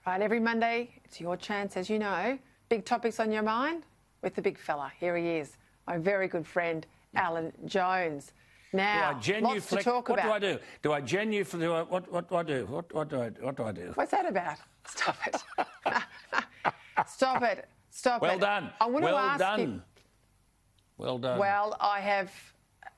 Right, every Monday, it's your chance, as you know. Big topics on your mind with the big fella. Here he is, my very good friend, Alan Jones. Now, lots to talk about. What do I do? Do I genuflect? What do I do? What do I do? What's that about? Stop it. Stop it. Stop it. Well done. I want to ask you. Well done. Well, I have,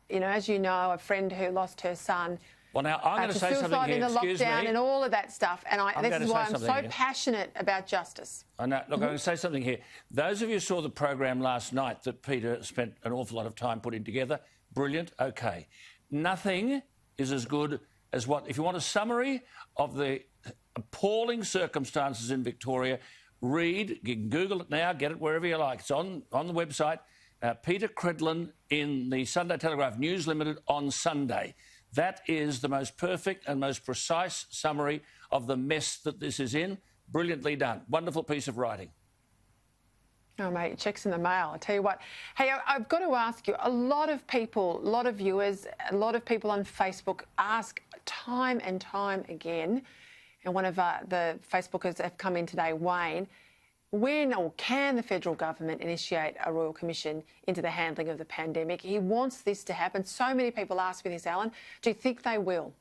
as you know, a friend who lost her son. Well, now, I'm going to say something here. In the lockdown and all of that stuff. And this is why I'm so passionate about justice. I know. Look, I'm going to say something here. Those of you who saw the program last night that Peter spent an awful lot of time putting together, brilliant, OK. Nothing is as good as what... If you want a summary of the appalling circumstances in Victoria, read, you can Google it now, get it wherever you like. It's on the website. Peter Credlin in the Sunday Telegraph News Limited on Sunday. That is the most perfect and most precise summary of the mess that this is in. Brilliantly done. Wonderful piece of writing. Oh, mate, checks in the mail. I tell you what. Hey, I've got to ask you, a lot of people, a lot of viewers, a lot of people on Facebook ask time and time again, and one of the Facebookers have come in today, Wayne, when or can the federal government initiate a royal commission into the handling of the pandemic? He wants this to happen. So many people ask me this, Alan. Do you think they will?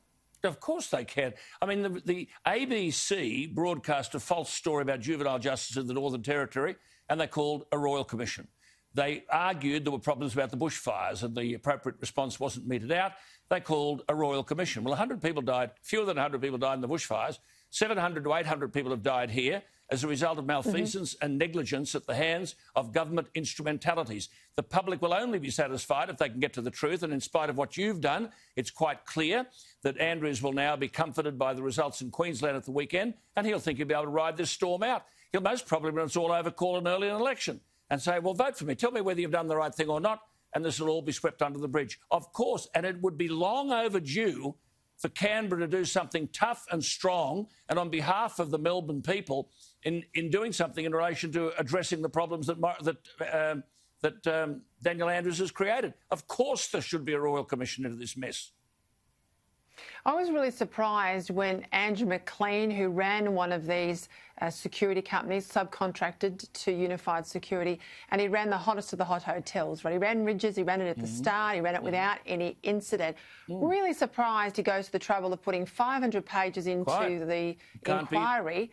Of course they can. I mean, the ABC broadcast a false story about juvenile justice in the Northern Territory, and they called a royal commission. They argued there were problems about the bushfires and the appropriate response wasn't meted out. They called a royal commission. Well, 100 people died, fewer than 100 people died in the bushfires. 700 to 800 people have died here as a result of malfeasance and negligence at the hands of government instrumentalities. The public will only be satisfied if they can get to the truth, and in spite of what you've done, it's quite clear that Andrews will now be comforted by the results in Queensland at the weekend, and he'll think he'll be able to ride this storm out. He'll most probably, when it's all over, call an early election and say, well, vote for me, tell me whether you've done the right thing or not, and this will all be swept under the bridge. Of course, and it would be long overdue for Canberra to do something tough and strong and on behalf of the Melbourne people in doing something in relation to addressing the problems that Daniel Andrews has created. Of course there should be a royal commission into this mess. I was really surprised when Andrew McLean, who ran one of these security companies, subcontracted to Unified Security, and he ran the hottest of the hot hotels, right? He ran Ridges, he ran it at the start, he ran it without any incident. Really surprised he goes to the trouble of putting 500 pages into the inquiry.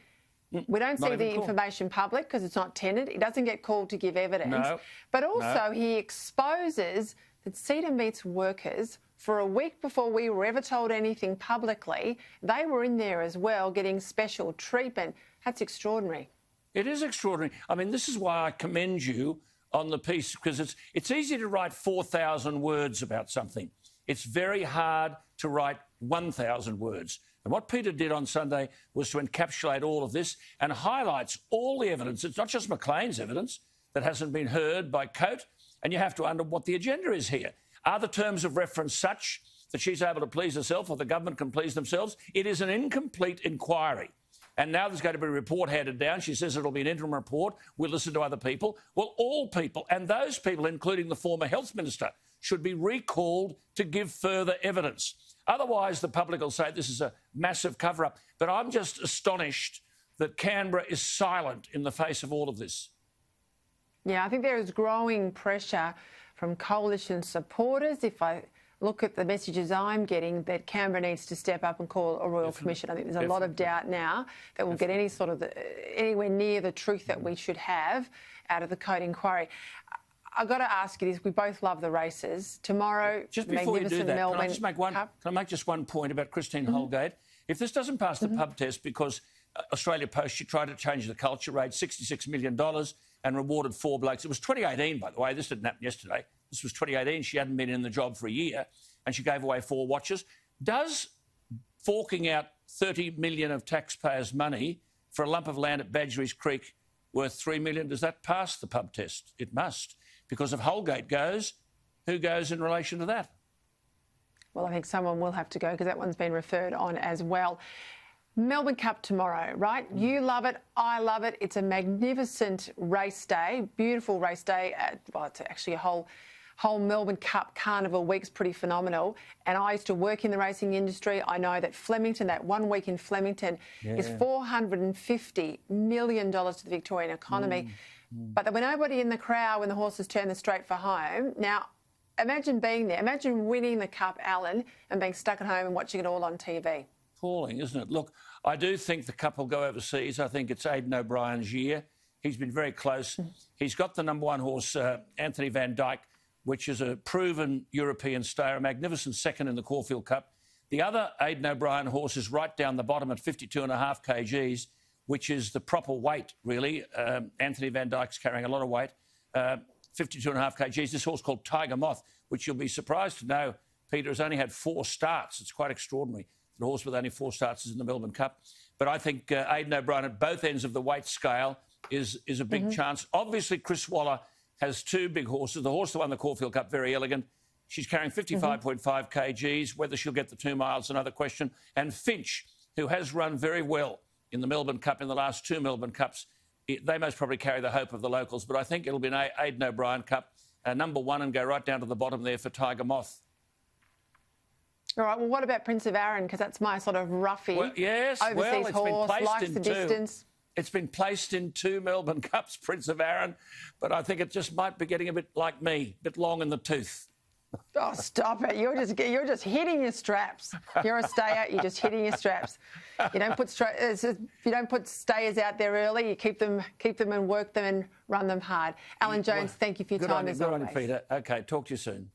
We don't see the information public because it's not tendered. He doesn't get called to give evidence. No. But also he exposes that Cedar Meats workers, for a week before we were ever told anything publicly, they were in there as well getting special treatment. That's extraordinary. It is extraordinary. I mean, this is why I commend you on the piece, because it's easy to write 4,000 words about something. It's very hard to write 1,000 words. And what Peter did on Sunday was to encapsulate all of this and highlights all the evidence. It's not just McLean's evidence that hasn't been heard by Coate, and you have to wonder what the agenda is here. Are the terms of reference such that she's able to please herself or the government can please themselves? It is an incomplete inquiry. And now there's going to be a report handed down. She says it'll be an interim report. We'll listen to other people. Well, all people, and those people, including the former health minister, should be recalled to give further evidence. Otherwise, the public will say this is a massive cover-up. But I'm just astonished that Canberra is silent in the face of all of this. Yeah, I think there is growing pressure from coalition supporters. If I look at the messages I'm getting, that Canberra needs to step up and call a royal commission. I think there's a lot of doubt now that we'll get any sort of anywhere near the truth that we should have out of the Coate inquiry. I've got to ask you this. We both love the races. Tomorrow, just before you do that, Melbourne can I make just one point about Christine Holgate? If this doesn't pass the pub test because Australia Post, she tried to change the culture, raised $66 million and rewarded 4 blokes. It was 2018, by the way. This didn't happen yesterday. This was 2018. She hadn't been in the job for a year and she gave away 4 watches. Does forking out $30 million of taxpayers' money for a lump of land at Badgerys Creek worth $3 million, does that pass the pub test? It must. Because if Holgate goes, who goes in relation to that? Well, I think someone will have to go because that one's been referred on as well. Melbourne Cup tomorrow, right? You love it. I love it. It's a magnificent race day, beautiful race day. Well, it's actually a whole whole Melbourne Cup Carnival week's pretty phenomenal. And I used to work in the racing industry. I know that Flemington, that 1 week in Flemington, is $450 million to the Victorian economy. But there were nobody in the crowd when the horses turned the straight for home. Now, imagine being there. Imagine winning the Cup, Alan, and being stuck at home and watching it all on TV. Appalling, isn't it? Look, I do think the Cup will go overseas. I think it's Aidan O'Brien's year. He's been very close. He's got the number one horse, Anthony Van Dyke, which is a proven European stayer, a magnificent second in the Caulfield Cup. The other Aidan O'Brien horse is right down the bottom at 52.5 kgs, which is the proper weight, really. Anthony Van Dyke's carrying a lot of weight. 52.5 kgs. This horse called Tiger Moth, which you'll be surprised to know, Peter, has only had 4 starts. It's quite extraordinary. The horse with only 4 starts is in the Melbourne Cup. But I think Aidan O'Brien at both ends of the weight scale is a big chance. Obviously, Chris Waller has 2 big horses. The horse that won the Caulfield Cup, Very Elegant. She's carrying 55.5 kgs. Whether she'll get the 2 miles is another question. And Finch, who has run very well in the Melbourne Cup in the last 2 Melbourne Cups, they most probably carry the hope of the locals. But I think it'll be an Aidan O'Brien Cup, number 1, and go right down to the bottom there for Tiger Moth. All right, well, what about Prince of Arran? Because that's my sort of roughie. Well, yes, overseas horse, likes the distance. It's been placed in 2 Melbourne Cups, Prince of Arran, but I think it just might be getting a bit like me, a bit long in the tooth. Oh, stop it. You're just hitting your straps. You're a stayer, you're just hitting your straps. You don't put stayers out there early, you keep them and work them and run them hard. Alan Jones, thank you for your time as always. Good on you, Peter. OK, talk to you soon.